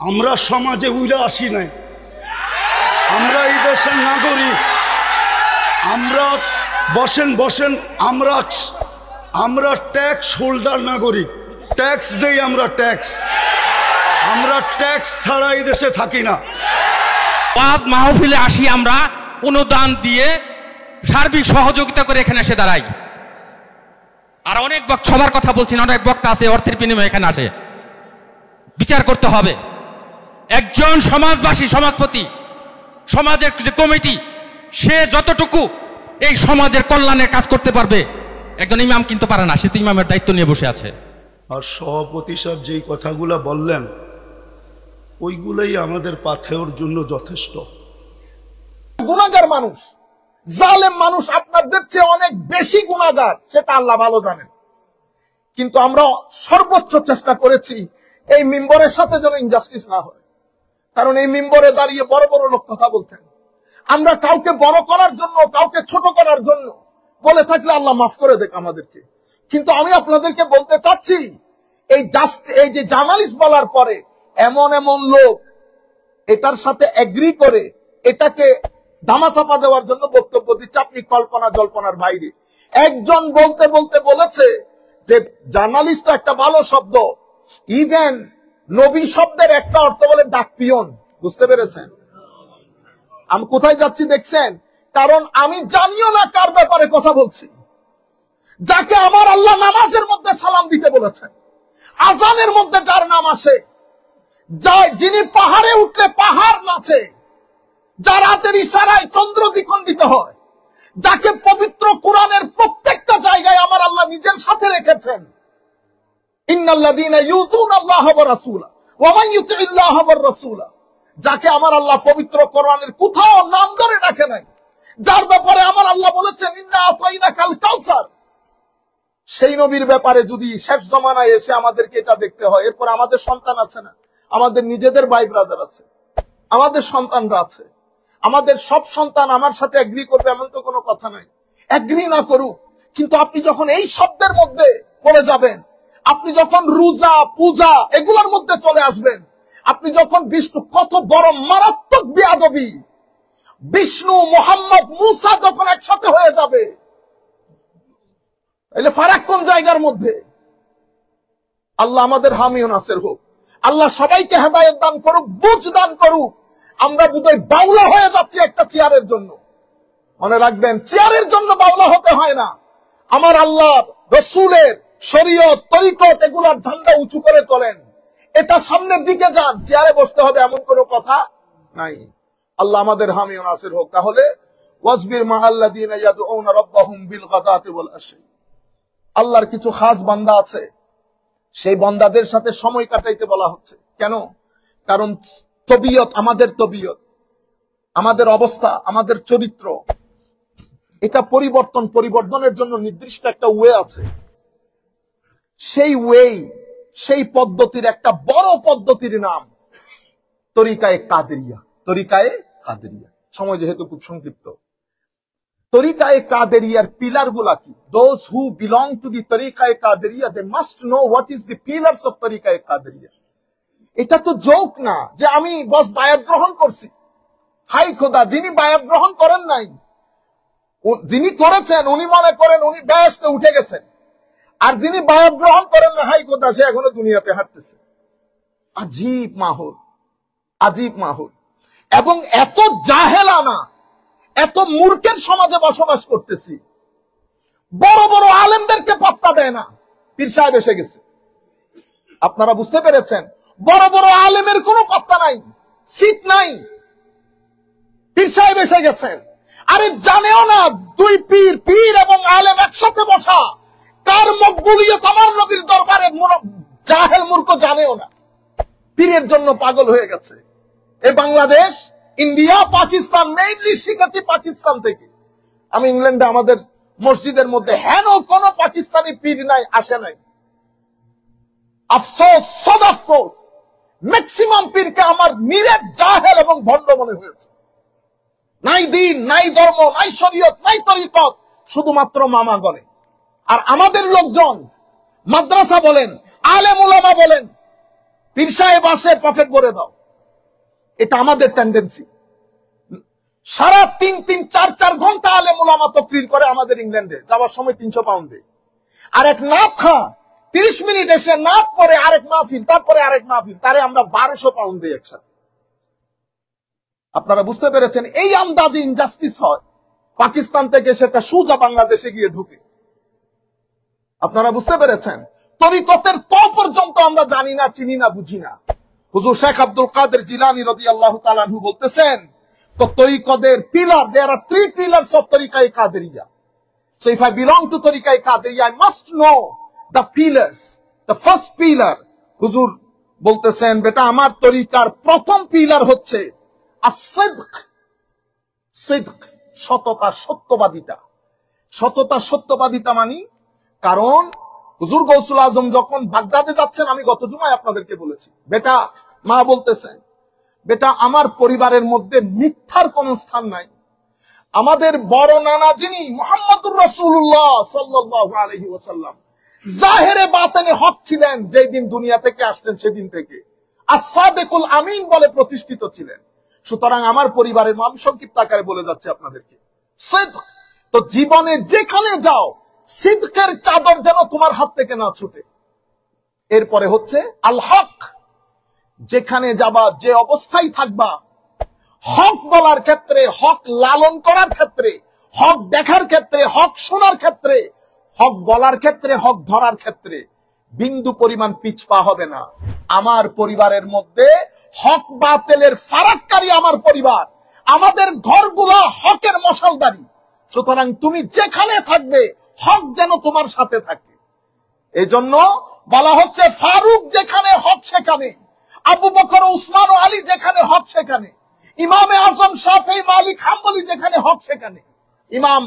আমরা সমাজে উইরা আসি নাই, আমরা এই দেশের নাগরিক। আমরা বসেন আমরা ট্যাক্স হোল্ডার নাগরিক, ট্যাক্স দেই আমরা, আমরা ট্যাক্স ছাড়া এই দেশে থাকি না। ওয়াজ মাহফিলে আসি আমরা অনুদান দিয়ে সার্বিক সহযোগিতা করে এখানে এসে দাঁড়াই। আর অনেক সবার কথা বলছি না, অনেক বক্তা আছে অর্থের বিনিময়ে এখানে আসে। বিচার করতে হবে। একজন সমাজবাসী, সমাজপতি, সমাজের যে কমিটি, সে যতটুকু এই সমাজের কল্যাণের কাজ করতে পারবে, একজন ইমাম কিন্তু পারে না। সে তো ইমামের দায়িত্ব নিয়ে বসে আছে। আর সভাপতি সাহেব যেই কথাগুলো বললেন, ওইগুলোই আমাদের পাথেওর জন্য যথেষ্ট। গুনাহগার মানুষ, জালেম মানুষ আপনাদের চেয়ে অনেক বেশি গুনাহগার, সেটা আল্লাহ ভালো জানেন। কিন্তু আমরা সর্বোচ্চ চেষ্টা করেছি এই মিম্বরের সাথে যেন ইনজাস্টিস না হয়। কারণ এই মিম্বরে দাঁড়িয়ে বড় বড় লোক কথা বলতেন। আমরা কাউকে বড় করার জন্য, কাউকে ছোট করার জন্য বলে থাকলে আল্লাহ মাফ করে দেখ আমাদেরকে। কিন্তু আমি আপনাদেরকে বলতে চাচ্ছি, এই যে জার্নালিস্ট বলার পরে এমন এমন লোক এটার সাথে এগ্রি করে এটাকে ধামাচাপা দেওয়ার জন্য বক্তব্য দিচ্ছে, আপনি কল্পনা জল্পনার বাইরে। একজন বলতে বলতে বলেছে যে জার্নালিস্ট তো একটা ভালো শব্দ, ইভেন নবী শব্দের একটা অর্থ বলে ডাকপিয়ন। বুঝতে পেরেছেন আমি কোথায় যাচ্ছি? দেখছেন? কারণ আমি জানিও না কার ব্যাপারে কথা বলছি। যাকে আমার আল্লাহ নামাজের মধ্যে সালাম দিতে বলেছেন, আজানের মধ্যে যার নাম আসে, যিনি পাহাড়ে উঠলে পাহাড় নাচে, যার হাতের ইশারায় চন্দ্র দ্বিখণ্ডিত হয়, যাকে পবিত্র কোরআনের প্রত্যেকটা জায়গায় আমার আল্লাহ নিজের সাথে রেখেছেন। ইন্নাল্লাযীনা ইউযুনাল্লাহা ওয়া রাসূলা ওয়া মান ইউতি'ইল্লাহা ওয়ার রাসূলা, যাকে আমার আল্লাহ পবিত্র কোরআনের কোথাও নাম ধরে রাখে নাই, যার ব্যাপারে আমার আল্লাহ বলেছেন ইন্না আতাইনাকাল কাউসার, সেই নবীর ব্যাপারে যদি শেষ জমানায় এসে আমাদেরকে এটা দেখতে হয়, এরপর আমাদের সন্তান আছে না, আমাদের নিজেদের ভাই ব্রাদার আছে, আমাদের সন্তানরা আছে, আমাদের সব সন্তান আমার সাথে এগ্রি করবে এমন তো কোনো কথা নাই। এগ্রি না করুক, কিন্তু আপনি যখন এই শব্দের মধ্যে পড়ে যাবেন, আপনি যখন রোজা পূজা এগুলোর মধ্যে চলে আসবেন, আপনি যখন বিষ্ণু, কত বড় মারাত্মক বেয়াদবি, বিষ্ণু মোহাম্মদ মুসা যখন একসাথে হয়ে যাবে, তাহলে ফারাক কোন জায়গার মধ্যে? আল্লাহ আমাদের হামি ও নাসির হোক। আল্লাহ সবাইকে হেদায়েত দান করুক, বুঝ দান করুক। আমরা বোধহয় বাউলা হয়ে যাচ্ছি একটা চেয়ারের জন্য। মনে রাখবেন, চেয়ারের জন্য বাউলা হতে হয় না। আমার আল্লাহর রসুলের শরীয়ত তরিকত এগুলার ঝান্ডা উঁচু করে তোলেন, এটা সামনের দিকে যান, চেয়ারে বসতে হবে এমন কোনো কথা নাই। আল্লাহ আমাদের হামি ও নাসির হোক। তাহলে ওয়াসবির মাআল্লাযীনা ইয়াদউনা রাব্বাহুম বিল গাদাতি ওয়াল আশি, আল্লাহর কিছু খাস বান্দা আছে, সেই বান্দাদের সাথে সময় কাটাইতে বলা হচ্ছে। কেন? কারণ তবিয়ত, আমাদের অবস্থা, আমাদের চরিত্র, এটা পরিবর্তনের জন্য নির্দিষ্ট একটা ওয়ে আছে। সেই পদ্ধতির একটা বড় পদ্ধতির নাম তরিকায়ে কাদেরিয়া। সময় যেহেতু খুব সংক্ষিপ্ত, তরিকায়ে কাদেরিয়ার পিলার গুলা কি? Those who belong to the তরিকায়ে Qadiriya, they must know what is the pillars of তরিকায়ে কাদেরিয়া। এটা তো জোক না যে আমি বস বায়াত গ্রহণ করছি। হাই খোদা, যিনি বায়াত গ্রহণ করেন নাই, যিনি করেছেন উনি মনে করেন উনি বেহেশতে উঠে গেছেন, আর যিনি বায়াত গ্রহণ করেন না, হাই খোদা, সে এখনো দুনিয়াতে হাঁটতেছে। আজীব মাহৌল। এবং এত জাহেলানা, এত মূর্খের সমাজে বসবাস করতেছি। বড় বড় আলেমদেরকে পাত্তা দেয় না, পীর সাহেব এসে গেছে। আপনারা বুঝতে পেরেছেন? বড় বড় আলেমের কোনো পাত্তা নাই, সিট নাই, পীর সাহেব এসে গেছেন। আরে জানেও না দুই পীর এবং আলেম একসাথে বসা কার মকবুলিয়ত আমার নবীর দরবারে জাহেল মূর্খ জানেও না, পীরের জন্য পাগল হয়ে গেছে। এই বাংলাদেশ, ইন্ডিয়া, পাকিস্তান, মেইনলি শিখেছি পাকিস্তান থেকে। আমি ইংল্যান্ডে আমাদের মসজিদের মধ্যে হেন কোন পাকিস্তানি পীর নাই, আসে নাই। আফসোস, সদ আফসোস, ম্যাক্সিমাম পীরকে আমার নিরেট জাহেল এবং ভণ্ড মনে হয়েছে। নাই দিন, নাই ধর্ম, নাই শরীয়ত, নাই তরিকত, শুধুমাত্র মামা গনে। আর আমাদের লোকজন মাদ্রাসা বলেন, আলেম উলামা বলেন, পীর সাহেব আসে, পকেট ভরে দাও। এটা আমাদের টেন্ডেন্সি। সারা 3-4 ঘন্টা আলেম ওলামা তাকরীর করে আমাদের ইংল্যান্ডে, যাওয়ার সময় 300 পাউন্ডে। আর এক নাত খা 30 মিনিট এসে নাত পরে আরেক মাহফিল, তারপরে আরেক মাহফিল, তারে আমরা 1200 পাউন্ড দিই একসাথে। আপনারা বুঝতে পেরেছেন? এই আন্দাজে ইনজাস্টিস হয়। পাকিস্তান থেকে সেটা সোজা বাংলাদেশে গিয়ে ঢুকে। আপনারা বুঝতে পেরেছেন? তরিকতের তো পর্যন্ত আমরা জানি না, চিনি না, বুঝি না। হুজুর শেখ আব্দুল কাদের জিলানী রাদিয়াল্লাহু তাআলা আনহু বলতেছেন, তো তরিকতের pillar, there are 3 pillars of তরিকায়ে কাদেরিয়া. So if I belong to তরিকায়ে কাদেরিয়া, I must know the pillars. The first pillar, হুজুর বলতেছেন, বেটা আমার তরিকার প্রথম পিলার হচ্ছে as-sidq, সিদক, সততা, সত্যবাদিতা। সততা, সত্যবাদিতা মানি, কারণ হুজুর গৌসুল আজম যখন বাগদাদে যাচ্ছেন, আমি গত জুমায় আপনাদেরকে বলেছি, বেটা, মা বলতেছেন, বেটা আমার পরিবারের মধ্যে মিথ্যার কোন স্থান নাই। আমাদের বড় নানা যিনি মুহাম্মদুর রাসূলুল্লাহ সাল্লাল্লাহু আলাইহি ওয়াসাল্লাম, জাহেরে বাতেনে হক ছিলেন, যেই দিন দুনিয়া থেকে আসছেন সেদিন থেকে as-সাদিকুল আমিন বলে প্রতিষ্ঠিত ছিলেন। সুতরাং আমার পরিবারের, আমি সংক্ষিপ্ত আকারে বলে যাচ্ছে আপনাদেরকে, সিদক। তো জীবনে যেখানে যাও, সিদকের চাদর যেন তোমার হাত থেকে না ছুটে। এরপরে হচ্ছে আল হক, যেখানে যাবা, যে অবস্থায় থাকবা, হক বলার ক্ষেত্রে, হক লালন করার ক্ষেত্রে, হক দেখার ক্ষেত্রে, হক শোনার ক্ষেত্রে, হক বলার ক্ষেত্রে, হক ধরার ক্ষেত্রে বিন্দু পরিমাণ পিছপা হবে না। আমার পরিবারের মধ্যে হক বাতিলের ফারাককারী আমার পরিবার, আমাদের ঘরগুলো হকের মশালদারি। সুতরাং তুমি যেখানে থাকবে, হক যেন তোমার সাথে থাকে। এজন্য বলা হচ্ছে, ফারুক যেখানে হক সেখানে, আবু বকর, উসমান ও আলী যেখানে হক সেখানে, ইমামে আজম শাফেঈ, মালিক, হাম্বলী যেখানে হক সেখানে, ইমাম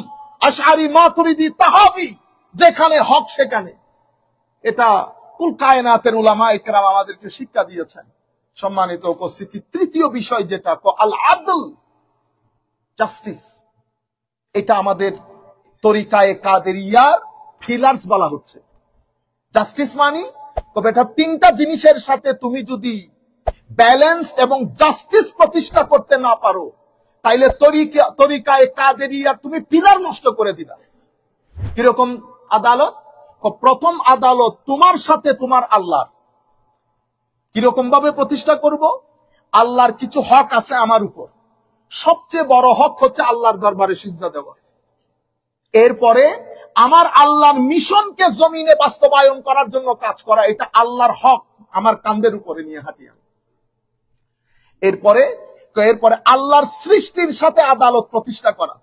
আশআরী, মাতুরিদি, তাহাবী যেখানে হক সেখানে। এটা কুল কায়নাতের উলামায়ে কেরাম আমাদেরকে শিক্ষা দিয়েছেন। সম্মানিত উপস্থিতি, তৃতীয় বিষয় যেটা আল আদল, জাস্টিস, এটা আমাদের তরিকায়ে কাদেরিয়ার পিলার্স বলা হচ্ছে। জাস্টিস মানি, তবে এটা 3টা জিনিসের সাথে তুমি যদি ব্যালেন্স এবং জাস্টিস প্রতিষ্ঠা করতে না পারো, তাইলে তরিকায়ে কাদেরিয়ার তুমি পিলার নষ্ট করে দিলা। কিরকম আদালত? প্রথম আদালত তোমার সাথে তোমার আল্লাহর। কিরকম ভাবে প্রতিষ্ঠা করব? আল্লাহর কিছু হক আছে আমার উপর, সবচেয়ে বড় হক হচ্ছে আল্লাহর দরবারে সিজদা দেওয়া। এরপরে আমার আল্লাহর মিশনকে জমিনে বাস্তবায়ন করার জন্য কাজ করা, এটা আল্লাহর হক, আমার কাঁধের উপরে নিয়ে হাঁটি আমি। এরপরে আল্লাহর সৃষ্টির সাথে আদালত প্রতিষ্ঠা করা।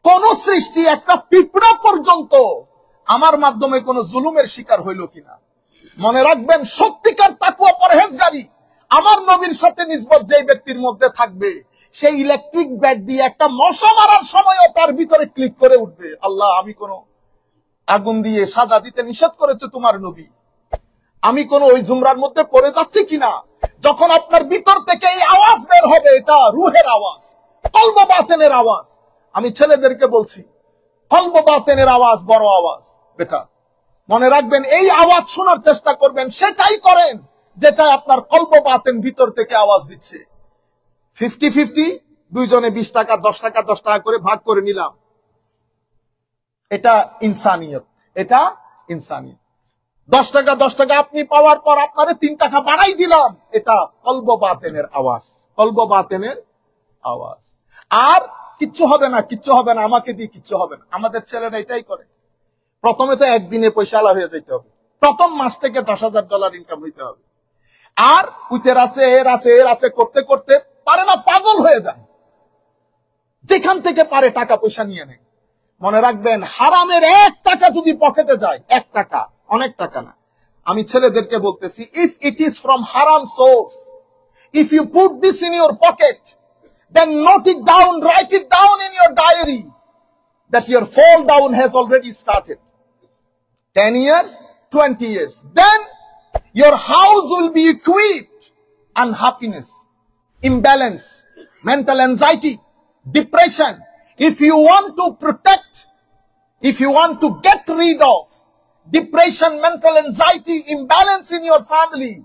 কোন সৃষ্টি, একটা পিঁপড়া পর্যন্ত আমার মাধ্যমে কোন জুলুমের শিকার হইল কিনা। মনে রাখবেন, সত্যিকার তাকওয়া পরহেজগারি আমার নবীর সাথে নিসবত যে ব্যক্তির মধ্যে থাকবে, সেই ইলেকট্রিক ব্যাট দিয়ে একটা মশা মারার সময়ও তার ভিতরে ক্লিক করে উঠবে, আল্লাহ আমি কোন আগুন দিয়ে সাজা দিতে নিষেধ করেছে তোমার নবী, আমি কোন ওই জুমরার মধ্যে পড়ে যাচ্ছি কিনা। যখন আপনার ভিতর থেকে এই আওয়াজ বের হবে, এটা রুহের আওয়াজ, কলব বাতেনের আওয়াজ। আমি ছেলেদেরকে বলছি, কলব বাতেনের আওয়াজ বড় আওয়াজ। বেটা মনে রাখবেন, এই আওয়াজ শোনার চেষ্টা করবেন, সেটাই করেন যেটা আপনার কলব বাতেন ভিতর থেকে আওয়াজ দিচ্ছে। 50-50, দুইজনে 20 টাকা 10 টাকা 10 টাকা করে ভাগ করে নিলাম, এটা ইনসানিয়ত। এটা ইনসানিয়ত। 10 টাকা 10 টাকা আপনি পাওয়ার পর আপনারে 3 টাকা বাড়াই দিলাম, এটা কলব বাতেনের আওয়াজ। কলব বাতেনের আওয়াজ। আর কিচ্ছু হবে না, কিচ্ছু হবে না, আমাকে দিয়ে কিচ্ছু হবে না। আমাদের ছেলেরা এটাই করে। প্রথমে তো একদিনে পয়সাওয়ালা হয়ে যেতে হবে, প্রথম মাস থেকে $10,000 ইনকাম হইতে হবে। আর উইতের আছে, এর আছে, এর আছে করতে করতে পারে না, পাগল হয়ে যায়। যেখান থেকে পারে টাকা পয়সা নিয়ে নেয়। মনে রাখবেন, হারামের 1 টাকা যদি পকেটে যায়, 1 টাকা, অনেক টাকা না। আমি ছেলেদেরকে বলতেছি, ইফ ইট ইজ ফ্রম হারাম source, if you put this in your pocket, then note it down, write it down in your diary that your fall down has already started. 10 years, 20 years. Then your house will be equipped. Unhappiness, imbalance, mental anxiety, depression. If you want to protect, if you want to get rid of depression, mental anxiety, imbalance in your family,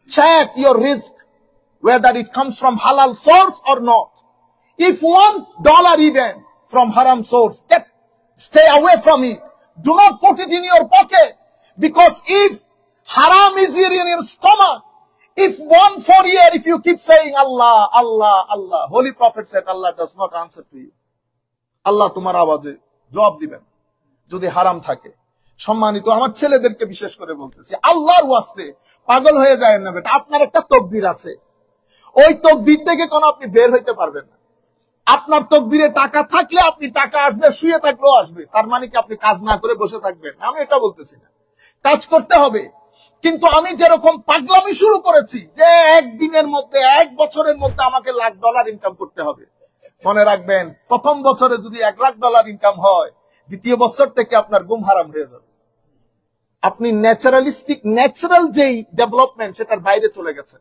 check your risk, whether it comes from halal source or not. If $1 even from haram source, stay away from it. Do not put it in your pocket, because if haram is here in your stomach, if 1 year, if you keep saying Allah, Allah, Allah, Holy Prophet said Allah does not answer to you. Allah তোমার আওয়াজে জবাব দিবেন যদি হারাম থাকে। সম্মানিত আমার ছেলেদেরকে বিশেষ করে বলতেছি, আল্লাহর ওয়াস্তে পাগল হয়ে যায় না বেটা। আপনার একটা তকদির আছে, ওই তকদির থেকে কোন আপনি বের হইতে পারবেন না। আপনার তকদিরে টাকা থাকলে আপনি টাকা আসবে, শুয়ে থাকলেও আসবে। তার মানে কি আপনি কাজ না করে বসে থাকবেন? আমি এটা বলতেছি না, কাজ করতে হবে। কিন্তু আমি যেরকম পাগলামি শুরু করেছি যে একদিনের মধ্যে, 1 বছরের মধ্যে আমাকে $1,00,000 ইনকাম করতে হবে, মনে রাখবেন প্রথম বছরে যদি $1,00,000 ইনকাম হয়, দ্বিতীয় বছর থেকে আপনার ঘুম হারাম হয়ে যাবে। আপনি ন্যাচারাল যেই ডেভেলপমেন্ট সেটার বাইরে চলে গেছেন।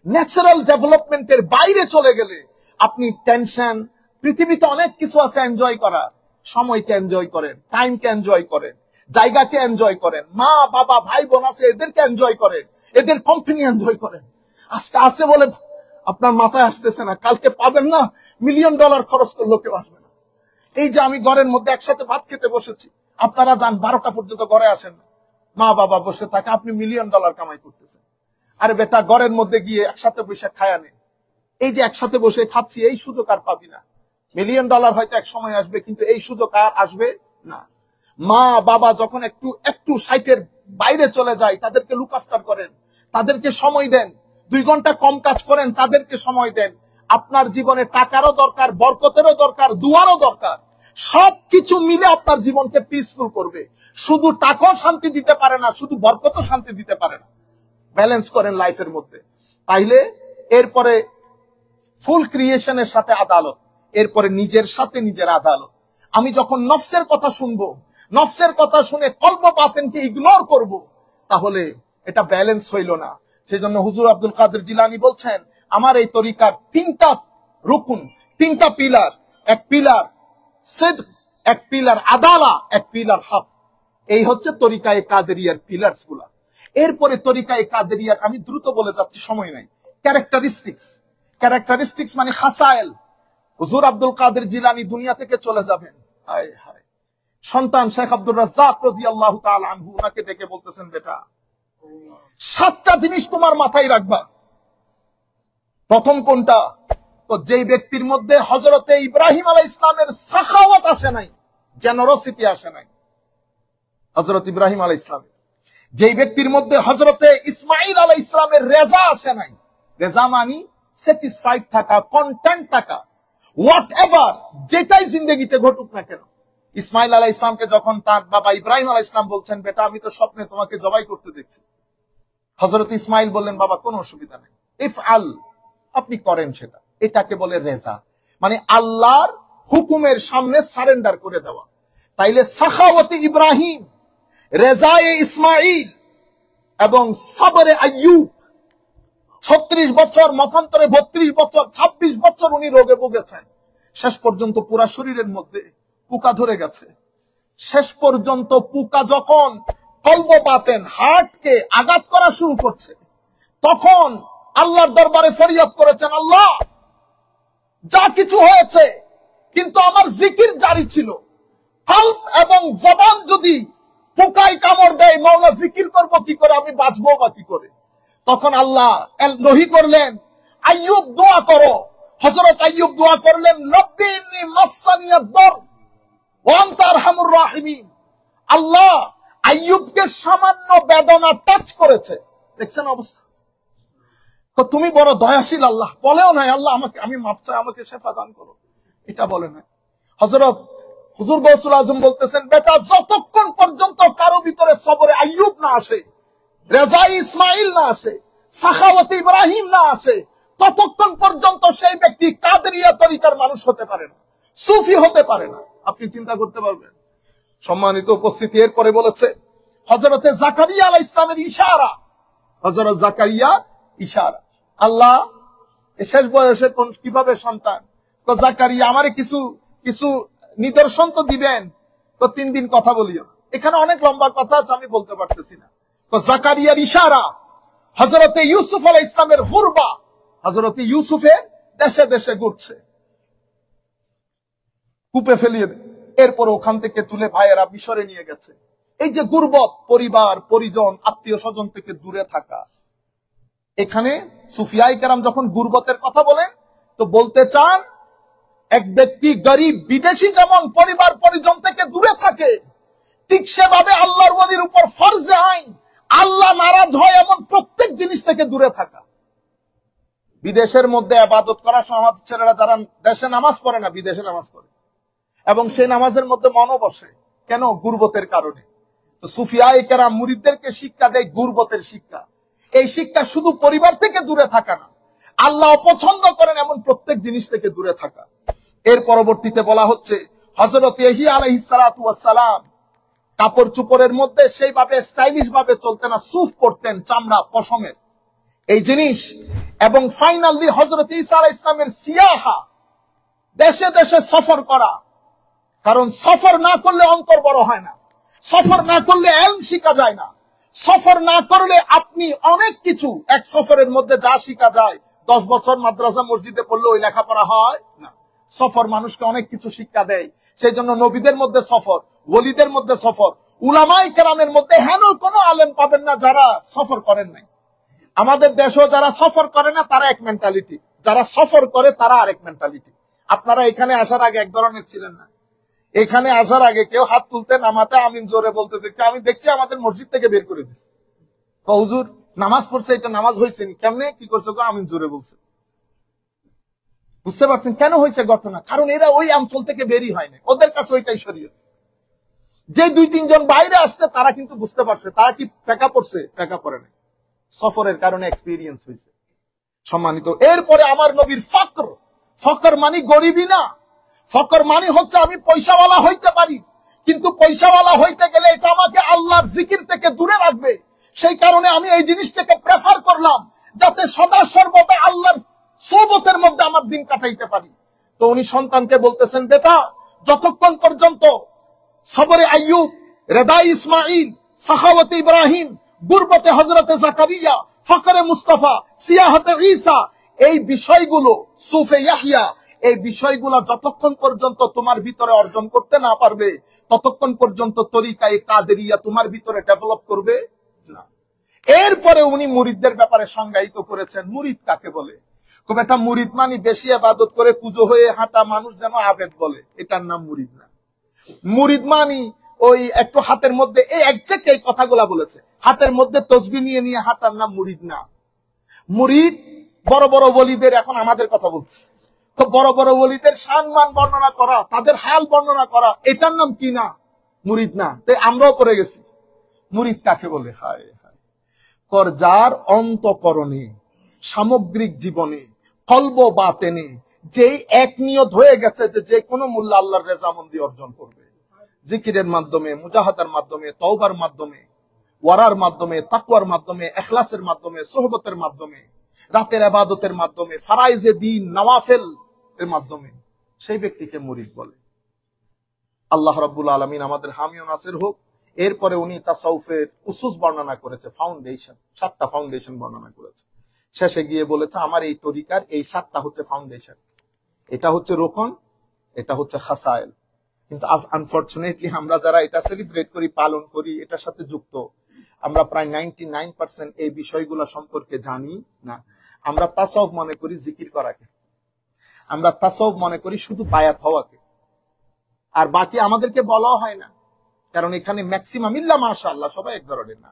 ন্যাচারাল ডেভেলপমেন্টের বাইরে চলে গেলে আপনি টেনশন, পৃথিবীতে অনেক কিছু আছে এনজয় করা, সময়কে এনজয় করেন, টাইমকে এনজয় করেন, জায়গাকে এনজয় করেন, মা বাবা ভাই বোন আছে এদেরকে এনজয় করেন, এদের কোম্পানি এনজয় করেন। আজকে আছে বলে আপনার মাথায় আসতেছে না, কালকে পাবেন না, $1 মিলিয়ন খরচ করলো কেউ আসবে না। এই যে আমি ঘরের মধ্যে একসাথে ভাত খেতে বসেছি, আপনারা যান 12টা পর্যন্ত ঘরে আসেন না, মা বাবা বসে থাকে, আপনি $1 মিলিয়ন কামাই করতেছেন। আরে বেটা, ঘরের মধ্যে গিয়ে একসাথে বসে খায়া নেই। এই যে একসাথে বসে খাচ্ছি, এই সুযোগ আর পাবি না। $1 মিলিয়ন হয়তো এক সময় আসবে, কিন্তু এই সুযোগ আর আসবে না। মা বাবা যখন একটু সাইটের বাইরে চলে যায়, তাদেরকে লুক আফটার করেন, তাদেরকে সময় দেন। 2 ঘন্টা কম কাজ করেন, তাদেরকে সময় দেন। আপনার জীবনে টাকারও দরকার, বরকতেরও দরকার, দুয়ারও দরকার। সবকিছু মিলে আপনার জীবনকে পিসফুল করবে। শুধু টাকাও শান্তি দিতে পারে না, শুধু বরকতও শান্তি দিতে পারে না। ব্যালেন্স করেন লাইফের মধ্যে, তাইলে এরপরে ফুল ক্রিয়েশনের সাথে আদালত, এরপরে নিজের সাথে নিজের আদালত। আমি যখন নফসের কথা শুনবো, নফসের কথা শুনে কলব বাতেনকে ইগনোর করব, তাহলে এটা ব্যালেন্স হইল না। সেজন্য হুজুর আব্দুল কাদের জিলানী বলছেন, আমার এই তরিকার 3টা রুকুন, 3টা পিলার। এক পিলার সিদক, এক পিলার আদালা, এক পিলার হক। এই হচ্ছে তরিকায়ে কাদেরিয়ার পিলারস গুলা। এরপরে তরিকায়ে কাদেরিয়ার, আমি দ্রুত বলে যাচ্ছি, সময় নাই, ক্যারেক্টারিস্টিক্স মানে খাসায়েল। হুজুর আব্দুল কাদের জিলানী দুনিয়া থেকে চলে যাবেন, হায় হায়। সন্তান শেখ আব্দুর রাজ্জাক রাদিয়াল্লাহু তাআলা আনহু ওনাকে ডেকে বলতেছেন, বেটা 7টা জিনিস তোমার মাথায় রাখবা। প্রথম কোনটা? তো যেই ব্যক্তির মধ্যে হযরতে ইব্রাহিম আলাইহিস সালামের সাখাওয়াত আসে নাই, জেনারসিটি আসে নাই, হযরত ইব্রাহিম আলাইহিস সালাম। যেই ব্যক্তির মধ্যে হযরতে ইসমাঈল আলাইহিস সালামের রেজা আসে নাই, রেজা মানি স্যাটিসফাইড থাকা, কন্টেন্ট থাকা, হোয়াট এভার, যেটাই জিন্দেগিতে ঘটুক না কেন। ইসমাইল আলাইহিস সালামকে যখন তার বাবা ইব্রাহিম আলাইহিস সালাম বলছেন, বেটা আমি তো স্বপ্নে তোমাকে জবাই করতে দেখছি, হযরত ইসমাইল বললেন, বাবা কোনো অসুবিধা নেই, ইফআল, আপনি করেন সেটা। এটাকে বলে রেজা, মানে আল্লাহর হুকুমের সামনে সারেন্ডার করে দেওয়া। তাইলে সাখাওয়াতে ইব্রাহিম, রেজায়ে ইসমাইল এবং সবরে আইয়ুব, 36 বছর, মতান্তরে 32 বছর, 26 বছর উনি রোগে ভুগেছেন। শেষ পর্যন্ত পুরা শরীরের মধ্যে পোকা ধরে গেছে। শেষ পর্যন্ত পোকা যখন কলব বাতেন, হার্টকে আঘাত করা শুরু করছে, তখন আল্লাহর দরবারে ফরিয়াদ করেছেন, আল্লাহ যা কিছু হয়েছে, কিন্তু আমার জিকির জারি ছিল। কলব এবং জবান যদি পোকায় কামড় দেয়, মাওলা জিকির করব কি করে, আমি বাঁচবো বা কি করে? তখন আল্লাহ রহি করলেন, আইয়ুব দোয়া করো। হযরত আইয়ুব দোয়া করলেন, রব্বি ইন্নী মাসসানিয়াদ দর ওয়া আনতা আরহামুর রাহিমিন। আল্লাহ আইয়ুবকে সামান্য বেদনা টাচ করেছে, দেখছেন অবস্থা। তো তুমি বড় দয়াশীল আল্লাহ, বলেও নাই আল্লাহ আমাকে, আমি মাফ চাই, আমাকে শেফা দান করো, এটা বলে না। হযরত হুজুর গৌসুল আজম বলতেছেন, বেটা যতক্ষণ পর্যন্ত কারো ভিতরে সবরে আইয়ুব না আসে, রেজাই ইসমাইল না আসে, সাখাওয়াতে ইব্রাহিম না আসে, ততক্ষণ পর্যন্ত সেই ব্যক্তি কাদেরিয়া তরিকার মানুষ হতে পারে না, সুফি হতে পারে না। আপনি চিন্তা করতে পারবেন। সম্মানিত উপস্থিতি, এরপরে বলেছে হযরতে জাকারিয়া আলাইহিস সালামের ইশারা, হযরত জাকারিয়া ইশারা, আল্লাহ শেষ বয়সে কোন কিভাবে সন্তান, তো জাকারিয়া আমারে কিছু নিদর্শন তো দিবেন, তো 3 দিন কথা বলিও। এখানে অনেক লম্বা কথা আছে, আমি বলতে পারতেছি না। তো জাকারিয়ার ইশারা, হযরতে ইউসুফ আলাইহিস সালামের গুরবা, হযরতে ইউসুফের দেশে দেশে ঘুরছে, কূপে ফেলিয়ে এরপর ওখান থেকে তুলে ভাইয়েরা মিশরে নিয়ে গেছে। এই যে গুরবত, পরিবার পরিজন আত্মীয় স্বজন থেকে দূরে থাকা, এখানে সুফিয়ায়ে কেরাম যখন গুরবতের কথা বলেন তো বলতে চান এক ব্যক্তি গরিব বিদেশি যেমন পরিবার পরিজন থেকে দূরে থাকে, ঠিক সেভাবে আল্লাহর ওলির উপর ফরজে আইন আল্লাহ নারাজ হয় এমন প্রত্যেক জিনিস থেকে দূরে থাকা। বিদেশের মধ্যে ইবাদত করা সমাজ ছেলেরা যারা দেশে নামাজ পড়ে না বিদেশে নামাজ পড়ে, এবং সেই নামাজের মধ্যে মনও বসে, কেন? গুরবতের কারণে। তো সুফিয়ায়ে কেরাম মুরিদদেরকে শিক্ষা দেয় গুরবতের শিক্ষা। এই শিক্ষা শুধু পরিবার থেকে দূরে থাকা না, আল্লাহ অপছন্দ করেন এমন প্রত্যেক জিনিস থেকে দূরে থাকা। এর পরবর্তীতে বলা হচ্ছে হযরত ইহইয়া আলাইহিস সালাতু ওয়াস সালাম কাপড় চোপড়ের মধ্যে সেইভাবে স্টাইলিশ ভাবে চলতেন না, সুফ পরতেন, চামড়া পশমের এই জিনিস। এবং ফাইনালি হযরত ঈসা আলাইহিস সালামের সিয়াহা, দেশে দেশে সফর করা, কারণ সফর না করলে অন্তর বড় হয় না, সফর না করলে ইলম শিখা যায় না, সফর না করলে আপনি অনেক কিছু এক সফরের মধ্যে যা শিখা যায় 10 বছর মাদ্রাসা মসজিদে পড়লে ওই লেখাপড়া হয় না। সফর মানুষকে অনেক কিছু শিক্ষা দেয়। সেই জন্য নবীদের মধ্যে সফর, ওলিদের মধ্যে সফর, উলামায়ে কেরামের মধ্যে হেন কোনো আলেম পাবেন না যারা সফর করেন নাই। আমাদের দেশেও যারা সফর করে না তারা এক মেন্টালিটি, যারা সফর করে তারা আরেক মেন্টালিটি। আপনারা এখানে আসার আগে এক ধরনের ছিলেন না, এখানে আসার আগে কেউ হাত তুলতে নামাতে আমিন জোরে বলতে দেখতে আমি দেখছি আমাদের মসজিদ থেকে বের করে দিচ্ছে। হুজুর নামাজ পড়ছে, এটা নামাজ হয়েছে কেমনে, কি করছে? আমিন জোরে বলছে। বুঝতে পারছেন কেন হয়েছে ঘটনা? কারণ এরা ওই অঞ্চল থেকে বেরই হয় না, ওদের কাছে ওইটাই শরীয়ত। যে 2-3 জন বাইরে আসছে তারা কিন্তু বুঝতে পারছে, তারা কি ফেকা পড়ছে? ফেকা পড়ে নাই, সফরের কারণে এক্সপিরিয়েন্স হয়েছে। সম্মানিত, এরপরে আমার নবীর ফকর, ফকর মানে গরিবই না, ফকর মানে হচ্ছে আমি পয়সাওয়ালা হইতে পারি, কিন্তু পয়সাওয়ালা হইতে গেলে এটা আমাকে আল্লাহর জিকির থেকে দূরে রাখবে। সেই কারণে আমি এই জিনিসটাকে প্রেফার করলাম যাতে সদা সর্বদা আল্লাহর সোহবতের মধ্যে আমার দিন কাটাইতে পারি। তো উনি সন্তানকে বলতেছেন, বেটা যতক্ষণ পর্যন্ত সবরে আইয়ুব, রেদাই ইসমাইল, সাখাওয়াতে ইব্রাহিম, গুরবতে হযরতে জাকারিয়া, ফকরে মুস্তাফা, সিয়াহতে ঈসা, এই বিষয়গুলো, সুফে ইয়াহইয়া, এই বিষয়গুলো যতক্ষণ পর্যন্ত তোমার ভিতরে অর্জন করতে না পারবে ততক্ষণ পর্যন্ত তরিকায়ে কাদেরিয়া তোমার ভিতরে ডেভেলপ করবে না। এরপরে উনি মুরিদদের ব্যাপারে সংজ্ঞায়িত করেছেন, মুরিদ কাকে বলে। খুব একটা মুরিদ মানে বেশি ইবাদত করে কুজো হয়ে হাঁটা মানুষ যেন আবেদ বলে, এটার নাম মুরিদ না। মুরিদ মানি ওই একটু হাতের মধ্যে এই এক্সাক্ট এই কথাগুলা বলেছে, হাতের মধ্যে তসবিহ নিয়ে নিয়ে হাঁটার নাম মুরিদ না। মুরিদ বড় বড় ওলিদের, এখন আমাদের কথা বলছে, তো বড় বড় ওলিদের সম্মান বর্ণনা করা, তাদের হাল বর্ণনা করা, এটার নাম কি না? মুরিদ না। তাই আমরাও পড়ে গেছি। মুরিদ কাকে বলে? হায় হায়, কর যার অন্তঃকরণে, সামগ্রিক জীবনে, কলব বাতেনে যেই এক নিয়ত হয়ে গেছে যে কোনো মূল্য আল্লাহর রেজামন্দি অর্জন করবে, জিকিরের মাধ্যমে, মুজাহাদার মাধ্যমে, তওবার মাধ্যমে, ওয়ারার মাধ্যমে, তাকওয়ার মাধ্যমে, ইখলাসের মাধ্যমে, সোহবতের মাধ্যমে, রাতের ইবাদতের মাধ্যমে, ফারাইজে দ্বীন নওয়াফিল এর মাধ্যমে, সেই ব্যক্তিকে মুরিদ বলে। আল্লাহ রাব্বুল আলামিন আমাদের হামি ও নাসির হোক। এরপরে উনি তাসাউফের উসুস বর্ণনা করেছে, ফাউন্ডেশন, 7টা ফাউন্ডেশন বর্ণনা করেছে। শেষে গিয়ে বলেছে আমার এই তরিকার এই 7টা হচ্ছে ফাউন্ডেশন, এটা হচ্ছে রোকন, এটা হচ্ছে খাসায়েল। কিন্তু আনফরচুনেটলি আমরা যারা এটা সেলিব্রেট করি, পালন করি, এটার সাথে যুক্ত, আমরা প্রায় 99% এই বিষয়গুলো সম্পর্কে জানি না। আমরা তাসাউফ মনে করি জিকির করাকে, আমরা তাসাউফ মনে করি শুধু বায়াত হওয়াকে, আর বাকি আমাদেরকে বলা হয় না। কারণ এখানে ম্যাক্সিমাম, ইল্লা মাশাআল্লাহ, সবাই এক ধরনের না,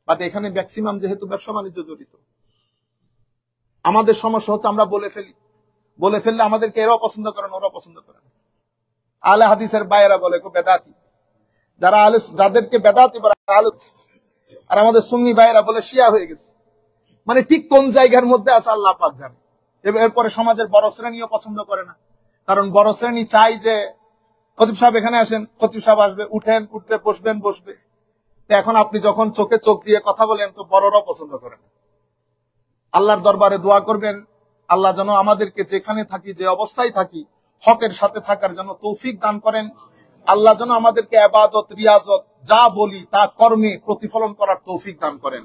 বাট এখানে ম্যাক্সিমাম যেহেতু ব্যবসা বাণিজ্য জড়িত, আমাদের সমস্যা হচ্ছে আমরা বলে ফেললে আমাদেরকে এরাও পছন্দ করেন, ওরাও পছন্দ করেন। আলে হাদিসের বাইরা বলে বেদাতি, যারা আলে, যাদেরকে বেদাতি বলে আলে, আর আমাদের সুন্নি ভাইয়েরা বলে শিয়া হয়ে গেছে। মানে ঠিক কোন জায়গার মধ্যে আছে আল্লাহ পাক জানে। এরপরে সমাজের বড় শ্রেণীও পছন্দ করে না, কারণ বড় শ্রেণী চাই যে খতিব সাহেব এখানে আসেন, খতিব সাহেব আসবে, উঠেন, উঠবে, বসবে। তো এখন আপনি যখন চোখে চোখ দিয়ে কথা বলেন তো বড়রাও পছন্দ করে না। আল্লাহর দরবারে দোয়া করবেন, আল্লাহ যেন আমাদেরকে যেখানে থাকি, যে অবস্থায় থাকি, হকের সাথে থাকার জন্য তৌফিক দান করেন। আল্লাহ যেন আমাদেরকে ইবাদত, রিয়াজত, যা বলি তা কর্মে প্রতিফলন করার তৌফিক দান করেন।